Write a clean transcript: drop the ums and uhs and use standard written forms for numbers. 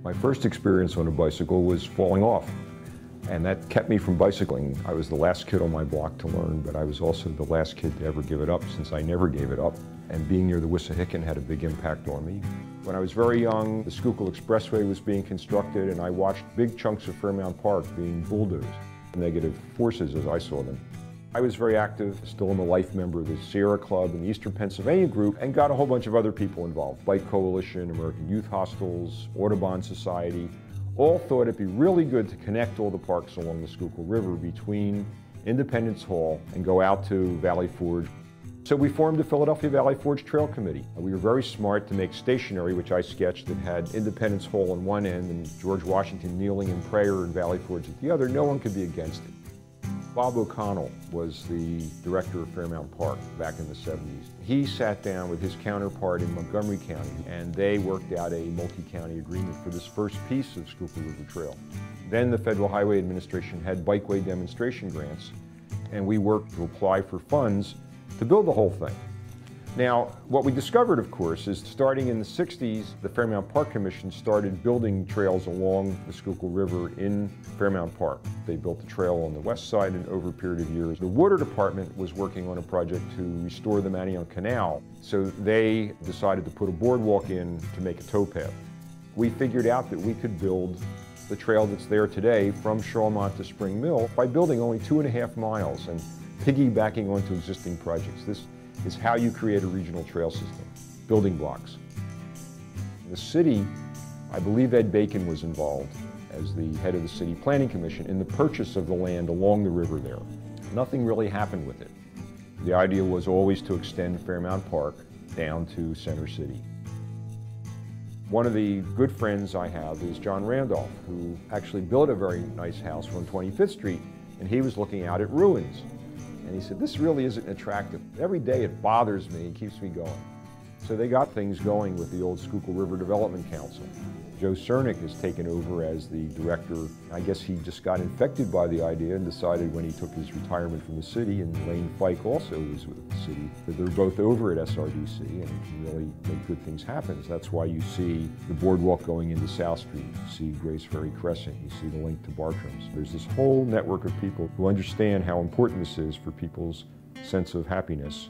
My first experience on a bicycle was falling off, and that kept me from bicycling. I was the last kid on my block to learn, but I was also the last kid to ever give it up, since I never gave it up. And being near the Wissahickon had a big impact on me. When I was very young, the Schuylkill Expressway was being constructed, and I watched big chunks of Fairmount Park being bulldozed. Negative forces as I saw them. I was very active, still am a life member of the Sierra Club and the Eastern Pennsylvania Group, and got a whole bunch of other people involved. Bike Coalition, American Youth Hostels, Audubon Society, all thought it'd be really good to connect all the parks along the Schuylkill River between Independence Hall and go out to Valley Forge. So we formed the Philadelphia Valley Forge Trail Committee. We were very smart to make stationery, which I sketched, that had Independence Hall on one end and George Washington kneeling in prayer and Valley Forge at the other. No one could be against it. Bob O'Connell was the director of Fairmount Park back in the 70s. He sat down with his counterpart in Montgomery County, and they worked out a multi-county agreement for this first piece of Schuylkill River Trail. Then the Federal Highway Administration had bikeway demonstration grants, and we worked to apply for funds to build the whole thing. Now, what we discovered, of course, is starting in the 60s, the Fairmount Park Commission started building trails along the Schuylkill River in Fairmount Park. They built the trail on the west side, and over a period of years, the Water Department was working on a project to restore the Manayunk Canal. So they decided to put a boardwalk in to make a towpath. We figured out that we could build the trail that's there today from Shawmont to Spring Mill by building only 2.5 miles and piggybacking onto existing projects. This is how you create a regional trail system, building blocks. The city, I believe Ed Bacon was involved as the head of the City Planning Commission in the purchase of the land along the river there. Nothing really happened with it. The idea was always to extend Fairmount Park down to Center City. One of the good friends I have is John Randolph, who actually built a very nice house on 25th Street, and he was looking out at ruins. And he said, this really isn't attractive. Every day it bothers me and keeps me going. So they got things going with the old Schuylkill River Development Council. Joe Cernick has taken over as the director. I guess he just got infected by the idea and decided when he took his retirement from the city, and Lane Fike also was with the city, that they're both over at SRDC and can really make good things happen. So that's why you see the boardwalk going into South Street, you see Grace Ferry Crescent, you see the link to Bartram's. There's this whole network of people who understand how important this is for people's sense of happiness